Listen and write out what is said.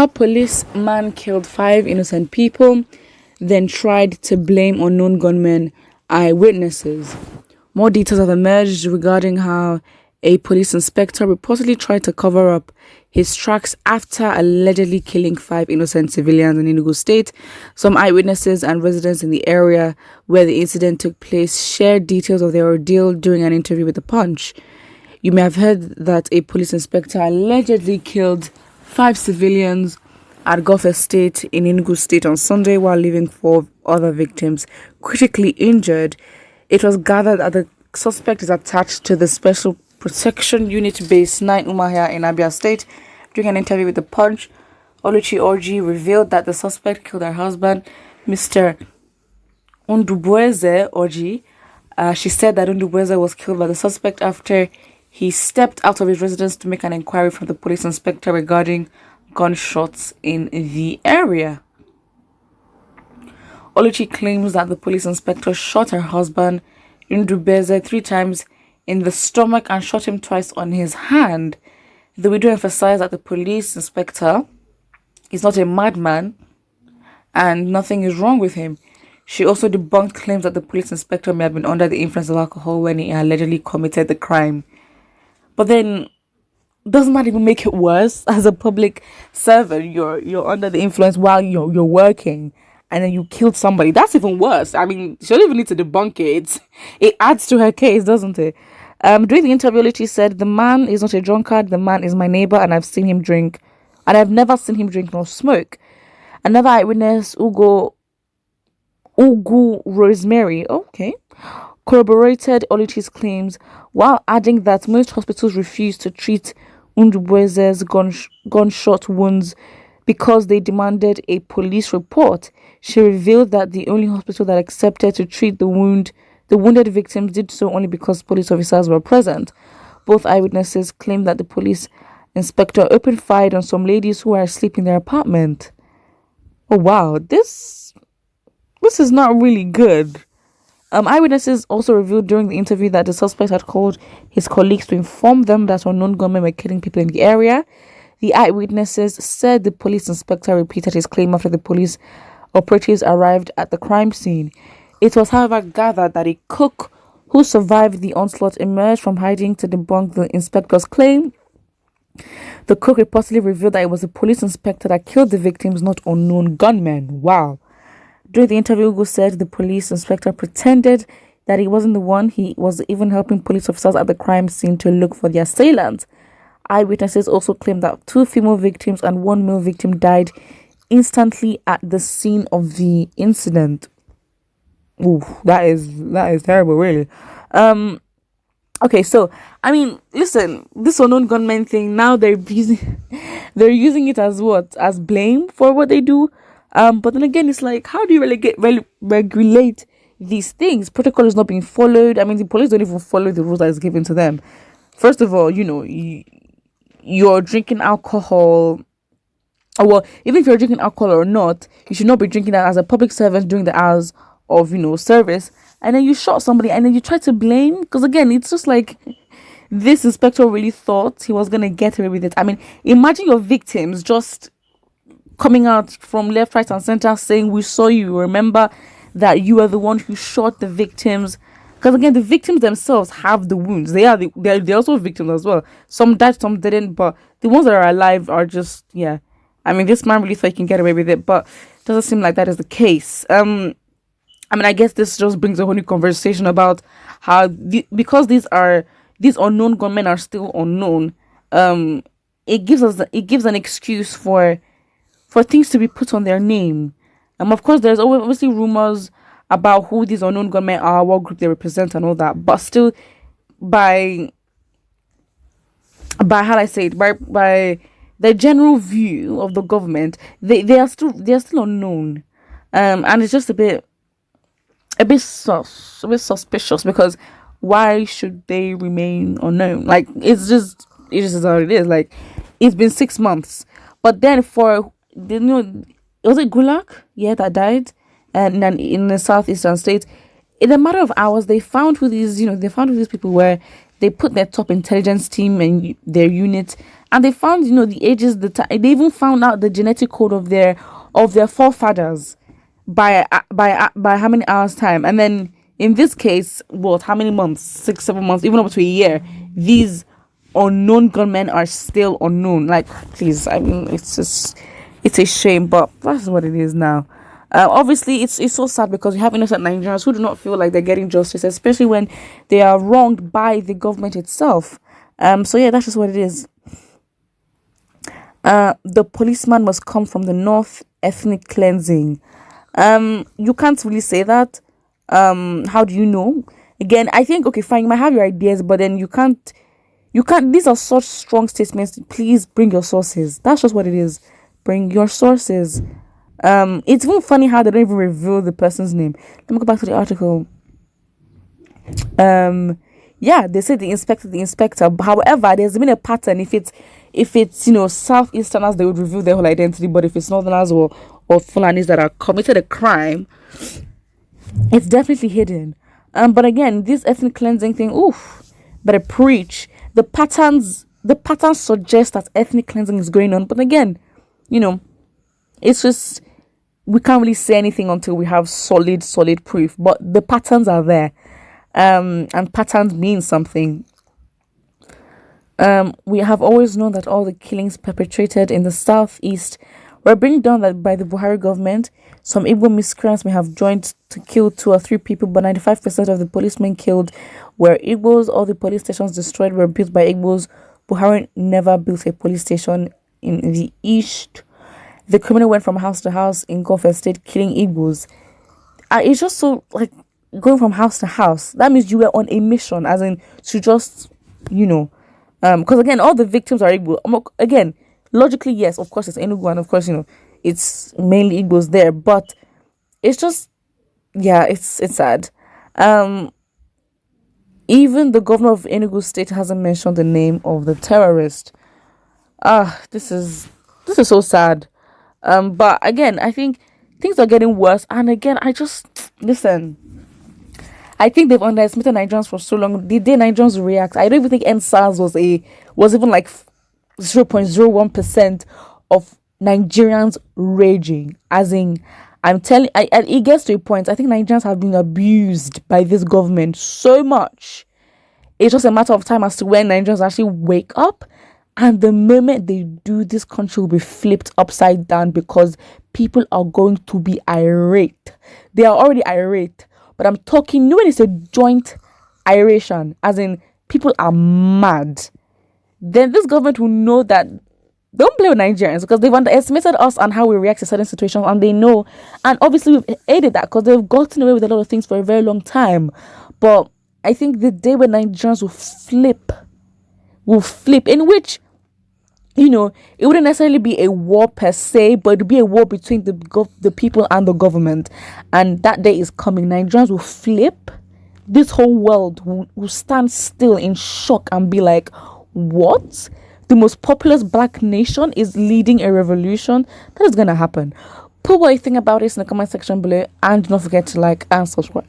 How policeman killed 5 innocent people, then tried to blame unknown gunmen, eyewitnesses. More details have emerged regarding how a police inspector reportedly tried to cover up his tracks after allegedly killing 5 innocent civilians in Enugu State. Some eyewitnesses and residents in the area where the incident took place shared details of their ordeal during an interview with The Punch. You may have heard that a police inspector allegedly killed 5 civilians at Gulf Estate in Enugu State on Sunday while leaving 4 other victims critically injured. It was gathered that the suspect is attached to the Special Protection Unit Base 9 Umahia in Abia State. During an interview with The Punch, Ķ11 revealed that the suspect killed her husband, Mr. Ķ11. She said that Ķ11 was killed by the suspect after he stepped out of his residence to make an inquiry from the police inspector regarding gunshots in the area. Oluchi claims that the police inspector shot her husband, Ķ11, 3 times in the stomach and shot him twice on his hand. The widow emphasized that the police inspector is not a madman and nothing is wrong with him. She also debunked claims that the police inspector may have been under the influence of alcohol when he allegedly committed the crime. But then, doesn't that even make it worse? As a public servant, you're under the influence while you're working, and then you killed somebody. That's even worse. I mean, she don't even need to debunk it. It adds to her case, doesn't it? During the interview, she said, "The man is not a drunkard. The man is my neighbor, and I've seen him drink, and I've never seen him drink nor smoke." Another eyewitness, Ugu Rosemary, corroborated Oluchi's claims while adding that most hospitals refused to treat Ķ11's gunshot wounds because they demanded a police report. She revealed that the only hospital that accepted to treat the wounded victims did so only because police officers were present. Both eyewitnesses claimed that the police inspector opened fire on some ladies who were asleep in their apartment. Oh wow, this is not really good. Eyewitnesses also revealed during the interview that the suspect had called his colleagues to inform them that unknown gunmen were killing people in the area. The eyewitnesses said the police inspector repeated his claim after the police operatives arrived at the crime scene. It was, however, gathered that a cook who survived the onslaught emerged from hiding to debunk the inspector's claim. The cook reportedly revealed that it was a police inspector that killed the victims, not unknown gunmen. Wow. During the interview, Ugu said the police inspector pretended that he wasn't the one. He was even helping police officers at the crime scene to look for the assailant. Eyewitnesses also claimed that 2 female victims and 1 male victim died instantly at the scene of the incident. Ooh, that is terrible, really. Okay, so I mean, listen, this unknown gunman thing, now they're using it as what? As blame for what they do. But then again, it's like, how do you regulate these things? Protocol is not being followed. I mean, the police don't even follow the rules that is given to them. First of all, you're drinking alcohol. Well, even if you're drinking alcohol or not, you should not be drinking that as a public servant during the hours of, service. And then you shot somebody and then you try to blame. Because again, it's just like, this inspector really thought he was going to get away with it. I mean, imagine your victims just coming out from left, right, and center saying, "We saw you. Remember that you are the one who shot the victims." Because again, the victims themselves have the wounds. They're also victims as well. Some died, some didn't. But the ones that are alive are just, yeah. I mean, this man really thought he can get away with it, but it doesn't seem like that is the case. I mean, I guess this just brings a whole new conversation about how because these unknown gunmen are still unknown. It gives an excuse for things to be put on their name. Of course, there's obviously rumors about who these unknown gunmen are, what group they represent, and all that. But still, by how I say it, by the general view of the government, they are still unknown. And it's just a bit suspicious, because why should they remain unknown? Like, it just is what it is. Like, it's been 6 months, but then was it Ķ11? Yeah, that died, and then in the southeastern state, in a matter of hours, they found who these people were. They put their top intelligence team and their unit, and they found, the ages, they even found out the genetic code of their forefathers by how many hours time. And then in this case, what, how many months, 6 7 months, even up to a year, these unknown gunmen are still unknown. Like, please, I mean, it's a shame, but that's what it is now. Obviously, it's so sad because we have innocent Nigerians who do not feel like they're getting justice, especially when they are wronged by the government itself. So yeah, that's just what it is. The policeman must come from the north. Ethnic cleansing. You can't really say that. How do you know? Again, I think, okay, fine, you might have your ideas, but then you can't, these are such strong statements. Please bring your sources. That's just what it is. Bring your sources. It's even funny how they don't even reveal the person's name. Let me go back to the article. Yeah, they say the inspector. However, there's been a pattern. If it's Southeasterners, they would reveal their whole identity, but if it's Northerners or Fulanis that are committed a crime, it's definitely hidden. But again, this ethnic cleansing thing, better preach. The patterns suggest that ethnic cleansing is going on, but again, it's just, we can't really say anything until we have solid proof. But the patterns are there, and patterns mean something. We have always known that all the killings perpetrated in the southeast were being done by the Buhari government. Some Igbo miscreants may have joined to kill 2 or 3 people, but 95% of the policemen killed were Igbos. All the police stations destroyed were built by Igbos. Buhari never built a police station in the east. The criminal went from house to house in Gulf Estate killing Igbos. It's just so, like, going from house to house. That means you were on a mission, as in to just, because again, all the victims are Igbo. Again, logically, yes, of course, it's Enugu, and of course, it's mainly Igbos there. But it's just, yeah, it's sad. Even the governor of Enugu State hasn't mentioned the name of the terrorist. This is so sad. But again, I think things are getting worse. And again, listen. I think they've underestimated Nigerians for so long. The day Nigerians react, I don't even think NSAS was even like 0.01% of Nigerians raging. As in, I'm telling, it gets to a point. I think Nigerians have been abused by this government so much. It's just a matter of time as to when Nigerians actually wake up. And the moment they do, this country will be flipped upside down because people are going to be irate. They are already irate. But I'm talking, when it's a joint iration, as in people are mad, then this government will know that, don't blame Nigerians, because they've underestimated us and how we react to certain situations, and they know. And obviously we've aided that because they've gotten away with a lot of things for a very long time. But I think the day when Nigerians will flip, in which, it wouldn't necessarily be a war per se, but it would be a war between the people and the government. And that day is coming. Nigerians will flip. This whole world will stand still in shock and be like, what? The most populous black nation is leading a revolution? That is going to happen. Put what you think about this in the comment section below, and do not forget to like and subscribe.